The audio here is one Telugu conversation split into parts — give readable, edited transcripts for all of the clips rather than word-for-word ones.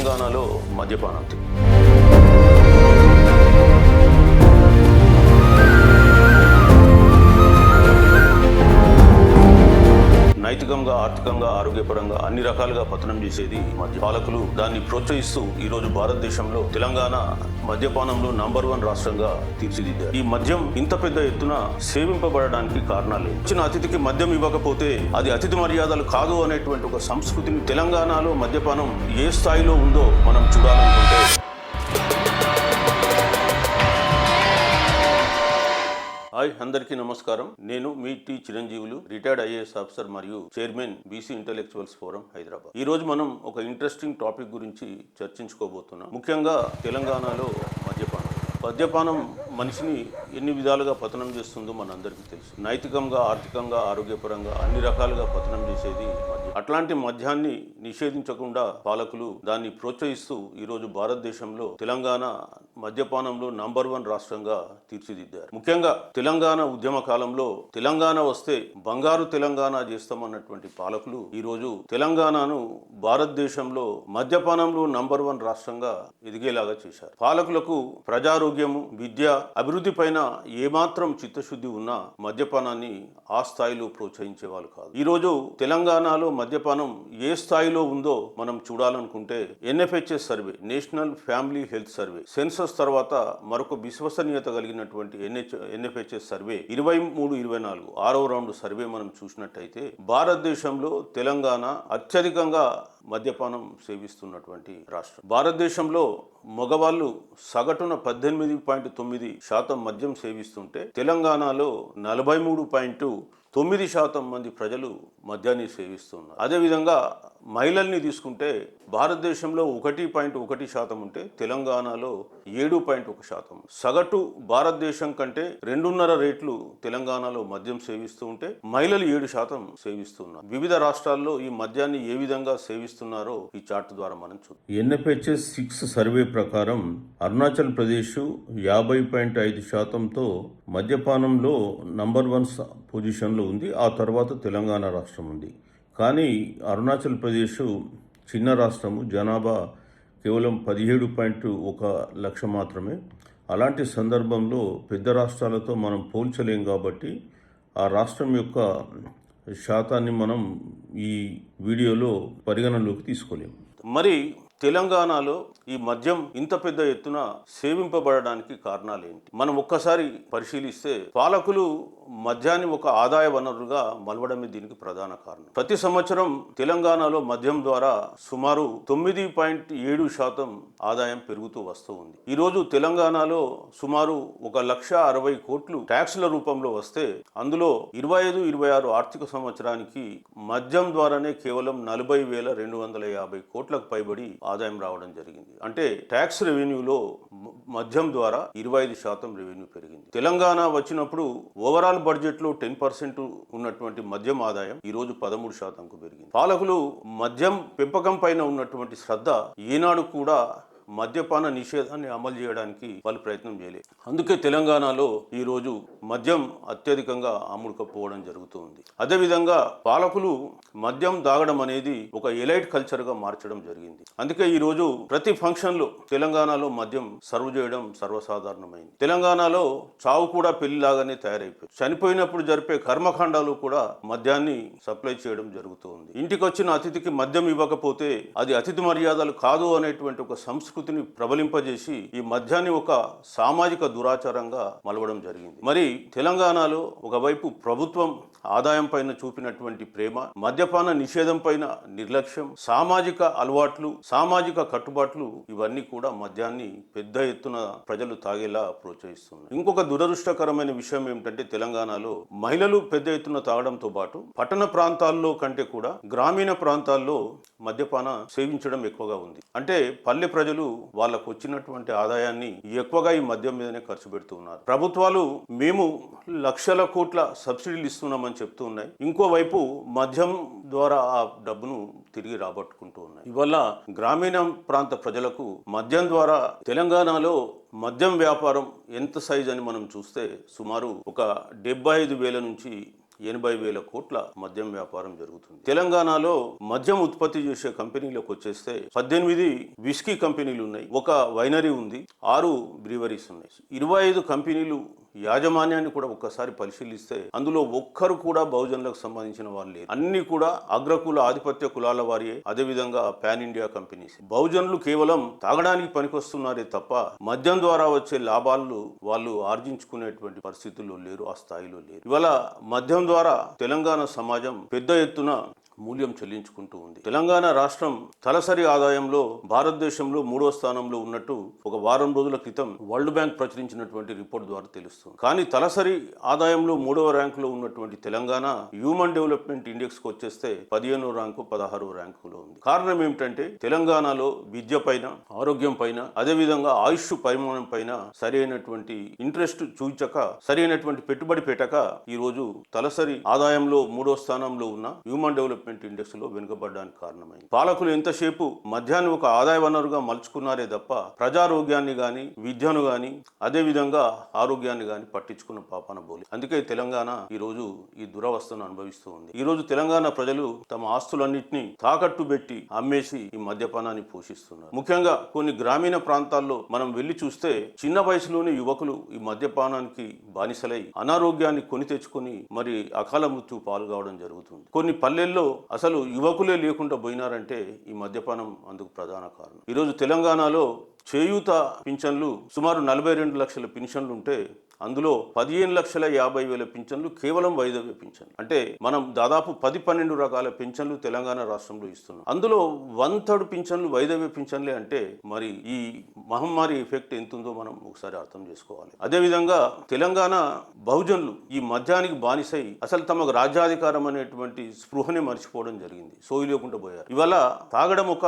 తెలంగాణలో మద్యపానం నైతికంగా, ఆర్థికంగా, ఆరోగ్యపరంగా అన్ని రకాలుగా పతనం చేసేది మద్య. పాలకులు దాన్ని ప్రోత్సహిస్తూ ఈ రోజు భారతదేశంలో తెలంగాణ మద్యపానంలో నంబర్ 1 రాష్ట్రంగా తీర్చిదిద్దారు. ఈ మద్యం ఇంత పెద్ద ఎత్తున సేవింపబడడానికి కారణాలు వచ్చిన అతిథికి మద్యం ఇవ్వకపోతే అది అతిథి మర్యాదలు కాదు అనేటువంటి ఒక సంస్కృతిని తెలంగాణలో మద్యపానం ఏ స్థాయిలో ఉందో మనం చూడాలనుకుంటే హాయ్, అందరికీ నమస్కారం. నేను మీ టి చిరంజీవులు, రిటైర్డ్ ఐఏఎస్ ఆఫీసర్ మరియు chairman BC intellectuals forum Hyderabad. ఈ రోజు మనం ఒక ఇంట్రెస్టింగ్ టాపిక్ గురించి చర్చించుకోబోతున్నాం. ముఖ్యంగా తెలంగాణలో మద్యపానం మనిషిని ఎన్ని విధాలుగా పతనం చేస్తుందో మనందరికీ తెలుసు. నైతికంగా, ఆర్థికంగా, ఆరోగ్యపరంగా అన్ని రకాలుగా పతనం చేసేది మద్యం. అట్లాంటి మద్యాన్ని నిషేధించకుండా పాలకులు దాన్ని ప్రోత్సహిస్తూ ఈరోజు భారతదేశంలో తెలంగాణ మద్యపానంలో నంబర్ 1 రాష్ట్రంగా తీర్చిదిద్దారు. ముఖ్యంగా తెలంగాణ ఉద్యమ కాలంలో తెలంగాణ వస్తే బంగారు తెలంగాణ చేస్తామన్నటువంటి పాలకులు ఈరోజు తెలంగాణను భారతదేశంలో మద్యపానంలో నంబర్ 1 రాష్ట్రంగా ఎదిగేలాగా చేశారు. పాలకులకు ప్రజారోగ్యము, విద్య, అభివృద్ధి పైన ఏమాత్రం చిత్తశుద్ధి ఉన్నా మద్యపానాన్ని ఆ స్థాయిలో ప్రోత్సహించే వాళ్ళు కాదు. ఈరోజు తెలంగాణలో మద్యపానం ఏ స్థాయిలో ఉందో మనం చూడాలనుకుంటే NFHS survey, national family health survey, census తర్వాత మరొక విశ్వసనీయత కలిగినటువంటి NFHS సర్వే 23-24 6వ రౌండ్ సర్వే మనం చూసినట్టయితే భారతదేశంలో తెలంగాణ అత్యధికంగా మద్యపానం సేవిస్తున్నటువంటి రాష్ట్రం. భారతదేశంలో మగవాళ్ళు సగటున 18.9% మద్యం సేవిస్తుంటే తెలంగాణలో 43.9% మంది ప్రజలు మద్యాన్ని సేవిస్తున్నారు. అదేవిధంగా మహిళల్ని తీసుకుంటే భారతదేశంలో 1.1% ఉంటే తెలంగాణలో 7.1%. సగటు భారతదేశం కంటే 2.5 రెట్లు తెలంగాణలో మద్యం సేవిస్తూ ఉంటే మహిళలు 7% సేవిస్తున్నారు. వివిధ రాష్ట్రాల్లో ఈ మద్యాన్ని ఏ విధంగా సేవిస్తున్నారో ఈ చార్ట్ ద్వారా మనం చూద్దాం. NFHS 6 సర్వే ప్రకారం అరుణాచల్ ప్రదేశ్ 50.5%తో మద్యపానంలో నంబర్ 1 పొజిషన్లో ఉంది. ఆ తర్వాత తెలంగాణ రాష్ట్రం ఉంది. కానీ అరుణాచల్ ప్రదేశ్ చిన్న రాష్ట్రము, జనాభా కేవలం 17.1 లక్ష మాత్రమే. అలాంటి సందర్భంలో పెద్ద రాష్ట్రాలతో మనం పోల్చలేం కాబట్టి ఆ రాష్ట్రం యొక్క శాతాన్ని మనం ఈ వీడియోలో పరిగణనలోకి తీసుకోలేము. మరి తెలంగాణలో ఈ మద్యం ఇంత పెద్ద ఎత్తున సేవింపబడడానికి కారణాలు ఏంటి? మనం ఒక్కసారి పరిశీలిస్తే పాలకులు మద్యాన్ని ఒక ఆదాయ వనరుగా మలవడమే దీనికి ప్రధాన కారణం. ప్రతి సంవత్సరం తెలంగాణలో మద్యం ద్వారా సుమారు 9.7% ఆదాయం పెరుగుతూ వస్తూ ఉంది. ఈరోజు తెలంగాణలో సుమారు 1,60,000 కోట్లు ట్యాక్సుల రూపంలో వస్తే అందులో 25-26 ఆర్థిక సంవత్సరానికి మద్యం ద్వారానే కేవలం 40,250 కోట్లకు పైబడి ఆదాయం రావడం జరిగింది. అంటే ట్యాక్స్ రెవెన్యూలో మద్యం ద్వారా 25% రెవెన్యూ పెరిగింది. తెలంగాణ వచ్చినప్పుడు ఓవరాల్ బడ్జెట్ లో 10% ఉన్నటువంటి మద్యం ఆదాయం ఈ రోజు 13%కు పెరిగింది. పాలకులు మద్యం పెంపకం పైన ఉన్నటువంటి శ్రద్ధ ఈనాడు కూడా మద్యపాన నిషేధాన్ని అమలు చేయడానికి వాళ్ళు ప్రయత్నం చేయలేదు. అందుకే తెలంగాణలో ఈరోజు మద్యం అత్యధికంగా అమ్ముడుకపోవడం జరుగుతుంది. అదేవిధంగా పాలకులు మద్యం దాగడం అనేది ఒక ఎలైట్ కల్చర్గా మార్చడం జరిగింది. అందుకే ఈరోజు ప్రతి ఫంక్షన్లో తెలంగాణలో మద్యం సర్వ్ చేయడం సర్వసాధారణమైంది. తెలంగాణలో చావు కూడా పెళ్లిలాగానే తయారైపోయింది. చనిపోయినప్పుడు జరిపే కర్మకాండాలు కూడా మద్యాన్ని సప్లై చేయడం జరుగుతుంది. ఇంటికి వచ్చిన అతిథికి మద్యం ఇవ్వకపోతే అది అతిథి మర్యాదలు కాదు అనేటువంటి ఒక సంస్కృతిని ప్రబలింపజేసి ఈ మద్యాన్ని ఒక సామాజిక దురాచారంగా మలవడం జరిగింది. మరి తెలంగాణలో ఒకవైపు ప్రభుత్వం ఆదాయం పైన చూపినటువంటి ప్రేమ, మద్యపాన నిషేధం పైన నిర్లక్ష్యం, సామాజిక అలవాట్లు, సామాజిక కట్టుబాట్లు ఇవన్నీ కూడా మద్యాన్ని పెద్ద ఎత్తున ప్రజలు తాగేలా ప్రోత్సహిస్తున్నారు. ఇంకొక దురదృష్టకరమైన విషయం ఏమిటంటే తెలంగాణలో మహిళలు పెద్ద ఎత్తున తాగడంతో పాటు పట్టణ ప్రాంతాల్లో కంటే కూడా గ్రామీణ ప్రాంతాల్లో మద్యపాన సేవించడం ఎక్కువగా ఉంది. అంటే పల్లె ప్రజలు వాళ్ళకు వచ్చినటువంటి ఆదాయాన్ని ఎక్కువగా ఈ మద్యం మీదనే ఖర్చు పెడుతూ ఉన్నారు. ప్రభుత్వాలు మేము లక్షల కోట్ల సబ్సిడీలు ఇస్తున్నామని చెప్తూ ఉన్నాయి. ఇంకోవైపు మద్యం ద్వారా ఆ డబ్బును తిరిగి రాబట్టుకుంటూ ఉన్నాయి. ఇవల్ల గ్రామీణ ప్రాంత ప్రజలకు మద్యం ద్వారా తెలంగాణలో మద్యం వ్యాపారం ఎంత సైజ్ అని మనం చూస్తే సుమారు ఒక 75,000 నుంచి 80,000 కోట్ల మద్యం వ్యాపారం జరుగుతుంది. తెలంగాణలో మద్యం ఉత్పత్తి చేసే కంపెనీలకు వచ్చేస్తే 18 విస్కీ కంపెనీలు ఉన్నాయి, ఒక వైనరీ ఉంది, 6 బ్రీవరీస్ ఉన్నాయి. 25 కంపెనీలు యాజమాన్యాన్ని కూడా ఒక్కసారి పరిశీలిస్తే అందులో ఒక్కరు కూడా బహుజనులకు సంబంధించిన వాళ్ళు లేరు. అన్ని కూడా అగ్రకుల ఆధిపత్య కులాల వారియే, అదేవిధంగా పాన్ ఇండియా కంపెనీస్. బహుజనులు కేవలం తాగడానికి పనికొస్తున్నారే తప్ప మద్యం ద్వారా వచ్చే లాభాలు వాళ్ళు ఆర్జించుకునేటువంటి పరిస్థితుల్లో లేరు, ఆ స్థాయిలో లేరు. ఇవాళ మద్యం ద్వారా తెలంగాణ సమాజం పెద్ద ఎత్తున మూల్యం చెల్లించుకుంటూ ఉంది. తెలంగాణ రాష్ట్రం తలసరి ఆదాయంలో భారతదేశంలో 3వ స్థానంలో ఉన్నట్టు ఒక వారం రోజుల క్రితం వరల్డ్ బ్యాంక్ ప్రచురించినటువంటి రిపోర్ట్ ద్వారా తెలుస్తుంది. కానీ తలసరి ఆదాయంలో 3వ ర్యాంకులో ఉన్నటువంటి తెలంగాణ హ్యూమన్ డెవలప్మెంట్ ఇండెక్స్ కు వచ్చేస్తే 15వ ర్యాంకు 16వ ర్యాంకులో ఉంది. కారణం ఏమిటంటే తెలంగాణలో విద్య పైన, ఆరోగ్యం పైన, అదేవిధంగా ఆయుష్ పరిమాణం పైన సరైనటువంటి ఇంట్రెస్ట్ చూచక, సరైనటువంటి పెట్టుబడి పెట్టక ఈ రోజు తలసరి ఆదాయంలో 3వ స్థానంలో ఉన్న హ్యూమన్ డెవలప్మెంట్ ఇండెక్స్ లో వెనుకబడడానికి కారణమైంది. పాలకులు ఎంతసేపు మద్యాన్ని ఒక ఆదాయ వనరుగా మలుచుకున్నారే తప్ప ప్రజారోగ్యాన్ని గాని, విద్యను గాని, అదే విధంగా ఆరోగ్యాన్ని గాని పట్టించుకున్న పాపాన బోలి. అందుకే తెలంగాణ ఈ రోజు ఈ దురవస్థను అనుభవిస్తూ ఉంది. ఈ రోజు తెలంగాణ ప్రజలు తమ ఆస్తులన్నింటినీ తాకట్టు పెట్టి అమ్మేసి ఈ మద్యపానాన్ని పోషిస్తున్నారు. ముఖ్యంగా కొన్ని గ్రామీణ ప్రాంతాల్లో మనం వెళ్లి చూస్తే చిన్న వయసులోని యువకులు ఈ మద్యపానానికి బానిసలై అనారోగ్యాన్ని కొని తెచ్చుకొని మరి అకాల మృత్యు పాల్గొవడం జరుగుతుంది. కొన్ని పల్లెల్లో అసలు యువకులే లేకుండా పోయినారంటే ఈ మద్యపానం అందుకు ప్రధాన కారణం. ఈరోజు తెలంగాణలో చేయూత పింఛన్లు సుమారు 42 లక్షల పింఛన్లు ఉంటే అందులో 15,50,000 పింఛన్లు కేవలం వైదవ్య పింఛన్లు. అంటే మనం దాదాపు 10-12 రకాల పింఛన్లు తెలంగాణ రాష్ట్రంలో ఇస్తున్నాం. అందులో 1/3 పింఛన్లు వైదవ్య పింఛన్లే అంటే మరి ఈ మహమ్మారి ఎఫెక్ట్ ఎంత ఉందో మనం ఒకసారి అర్థం చేసుకోవాలి. అదేవిధంగా తెలంగాణ బహుజనులు ఈ మద్యానికి బానిసై అసలు తమ రాజ్యాధికారం అనేటువంటి స్పృహనే మర్చిపోవడం జరిగింది, సోయి లేకుండా పోయారు. ఇవాళ తాగడం ఒక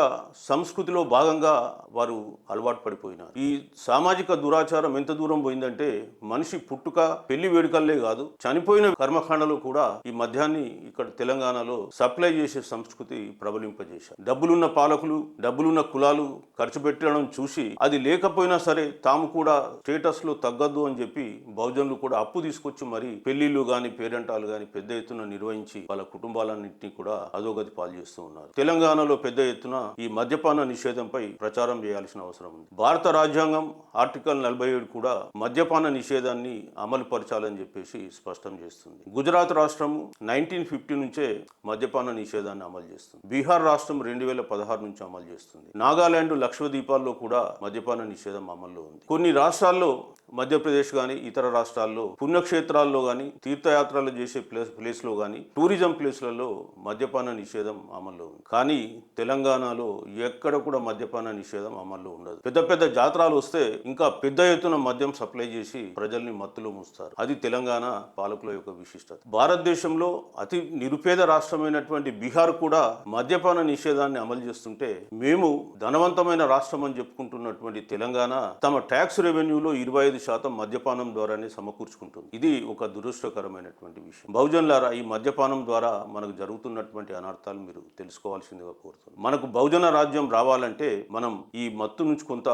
సంస్కృతిలో భాగంగా వారు అలవాటు పడిపోయినారు. ఈ సామాజిక దురాచారం ఎంత దూరం పోయిందంటే మనిషి పుట్టుక పెళ్లి వేడుకల్లే కాదు, చనిపోయిన కర్మకాండలో కూడా ఈ మద్యాన్ని ఇక్కడ తెలంగాణలో సప్లై చేసే సంస్కృతి ప్రబలింపజేశారు. డబ్బులున్న పాలకులు, డబ్బులున్న కులాలు ఖర్చు పెట్టడం చూసి అది లేకపోయినా సరే తాము కూడా స్టేటస్ లో తగ్గద్దు అని చెప్పి బహుజనులు కూడా అప్పు తీసుకొచ్చి మరి పెళ్లిళ్ళు గాని, పేరెంటాలు గాని పెద్ద ఎత్తున నిర్వహించి వాళ్ళ కుటుంబాలన్నింటినీ కూడా అధోగతి పాలు చేస్తూ ఉన్నారు. తెలంగాణలో పెద్ద ఎత్తున ఈ మద్యపాన నిషేధంపై ప్రచారం చేయాల్సిన అవసరం ఉంది. భారత రాజ్యాంగం ఆర్టికల్ 47 కూడా మద్యపాన నిషేధాన్ని అమలు పరచాలని చెప్పేసి స్పష్టం చేస్తుంది. గుజరాత్ రాష్ట్రం 1950 నుంచే మద్యపాన నిషేధాన్ని అమలు చేస్తుంది. బీహార్ రాష్ట్రం 2016 నుంచి అమలు చేస్తుంది. నాగాలాండ్, లక్షద్వీపాల్లో కూడా మద్యపాన నిషేధం అమల్లో ఉంది. కొన్ని రాష్ట్రాల్లో, మధ్యప్రదేశ్ గాని ఇతర రాష్ట్రాల్లో పుణ్యక్షేత్రాల్లో గాని, తీర్థయాత్రలు చేసే ప్లేస్ లో గాని, టూరిజం ప్లేస్లలో మద్యపాన నిషేధం అమల్లో ఉంది. కానీ తెలంగాణలో ఎక్కడ కూడా మద్యపాన నిషేధం అమల్లో ఉండదు. పెద్ద పెద్ద జాతరాలు వస్తే ఇంకా పెద్ద ఎత్తున మద్యం సప్లై చేసి ప్రజల్ని మత్తులో ముంచుతారు. అది తెలంగాణ పాలకుల యొక్క విశిష్టత. భారతదేశంలో అతి నిరుపేద రాష్ట్రమైనటువంటి బీహార్ కూడా మద్యపాన నిషేధాన్ని అమలు చేస్తుంటే మేము ధనవంతమైన రాష్ట్రం అని చెప్పుకుంటున్నటువంటి తెలంగాణ తమ ట్యాక్స్ రెవెన్యూలో 25% మద్యపానం ద్వారానే సమకూర్చుకుంటుంది. ఇది ఒక దురదృష్టకరమైనటువంటి విషయం. బహుజనులారా, ఈ మద్యపానం ద్వారా మనకు జరుగుతున్నటువంటి అనర్థాలు మీరు తెలుసుకోవాల్సిందిగా కోరుతున్నాను. మనకు బహుజన రాజ్యం రావాలంటే మనం ఈ మత్తు నుంచి కొంత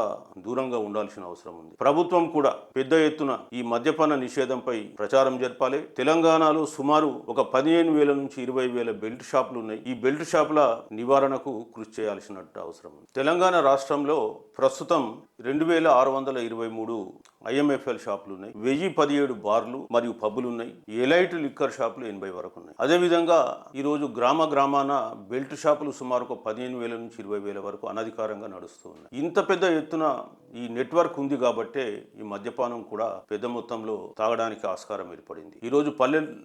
దూరంగా ఉండాల్సిన అవసరం ఉంది. ప్రభుత్వం కూడా పెద్ద ఎత్తున ఈ మద్యపాన నిషేధంపై ప్రచారం జరపాలి. తెలంగాణలో సుమారు ఒక 15,000 నుంచి 20,000 బెల్ట్ షాపులు ఉన్నాయి. ఈ బెల్ట్ షాపుల నివారణకు కృషి చేయాల్సిన అవసరం ఉంది. తెలంగాణ రాష్ట్రంలో ప్రస్తుతం 2,623 IMFL షాపులు ఉన్నాయి. 1,017 బార్లు మరియు పబ్బులు ఉన్నాయి. ఎలైట్ లిక్కర్ షాపులు 80 వరకు ఉన్నాయి. అదేవిధంగా ఈరోజు గ్రామాన బెల్ట్ షాపులు సుమారు 15,000 నుంచి 20,000 వరకు అనధికారంగా నడుస్తూ ఉన్నాయి. ఇంత పెద్ద ఎత్తున ఈ నెట్వర్క్ ఉంది కాబట్టే ఈ మద్యపానం కూడా పెద్ద మొత్తంలో తాగడానికి ఆస్కారం ఏర్పడింది.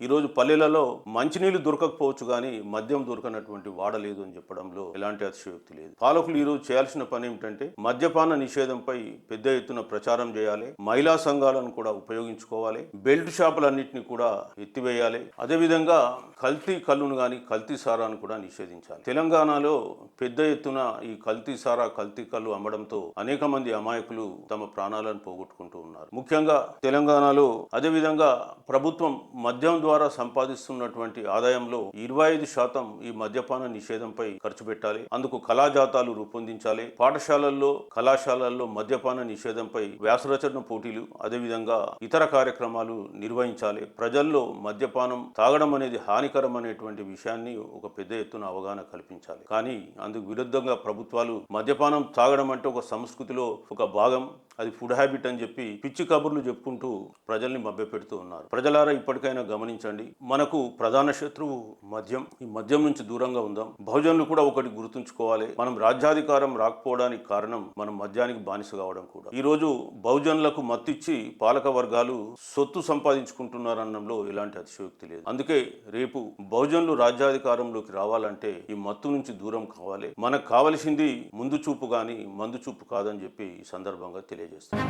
ఈరోజు పల్లెలలో మంచినీళ్లు దొరకకపోవచ్చు కానీ మద్యం దొరకనటువంటి వాడలేదు అని చెప్పడంలో ఎలాంటి అతిశయోక్తి లేదు. పాలకులు ఈరోజు చేయాల్సిన పని ఏమిటంటే మద్యపాన నిషేధంపై పెద్ద ఎత్తున ప్రచారం చేయాలి. మహిళా సంఘాలను కూడా ఉపయోగించుకోవాలి. బెల్ట్ షాపులన్నింటినీ కూడా ఎత్తివేయాలి. అదేవిధంగా కల్తీ కల్లును కానీ, కల్తీ సారాను కూడా నిషేధించాలి. తెలంగాణలో పెద్ద ఎత్తున ఈ కల్తీ సారా, కల్తీ కల్లు అమ్మడంతో అనేక మంది అమాయకులు తమ ప్రాణాలను పోగొట్టుకుంటూ ఉన్నారు. ముఖ్యంగా తెలంగాణలో అదేవిధంగా ప్రభుత్వం మద్యం ద్వారా సంపాదిస్తున్నటువంటి ఆదాయంలో 25% ఈ మద్యపాన నిషేధంపై ఖర్చు పెట్టాలి. అందుకు కళాజాతాలు రూపొందించాలి. పాఠశాలల్లో, కళాశాలల్లో మద్యపాన నిషేధంపై వ్యాసరచన పోటీలు అదేవిధంగా ఇతర కార్యక్రమాలు నిర్వహించాలి. ప్రజల్లో మద్యపానం తాగడం అనేది హానికరం అనేటువంటి విషయాన్ని ఒక పెద్ద ఎత్తున అవగాహన కల్పించాలి. కానీ అందుకు విరుద్ధంగా ప్రభుత్వాలు మద్యపానం తాగడం అంటే ఒక సంస్కృతిలో ఒక భాగం, అది ఫుడ్ హ్యాబిట్ అని చెప్పి పిచ్చి కబుర్లు చెప్పుకుంటూ ప్రజల్ని మభ్యపెడుతూ ఉన్నారు. ప్రజలారా ఇప్పటికైనా గమనించండి, మనకు ప్రధాన శత్రువు మద్యం. ఈ మద్యం నుంచి దూరంగా ఉందాం. బహుజనులు కూడా ఒకటి గుర్తుంచుకోవాలి, మనం రాజ్యాధికారం రాకపోవడానికి కారణం మనం మద్యానికి బానిస కావడం కూడా. ఈ రోజు బహుజనులకు మత్తిచ్చి పాలక వర్గాలు సొత్తు సంపాదించుకుంటున్నారనడంలో ఎలాంటి అతిశయోక్తి లేదు. అందుకే రేపు బహుజనులు రాజ్యాధికారంలోకి రావాలంటే ఈ మత్తు నుంచి దూరం కావాలి. మనకు కావలసింది ముందు చూపు కానీ మందు చూపు కాదని చెప్పి ఈ సందర్భంగా తెలియజేస్తాను.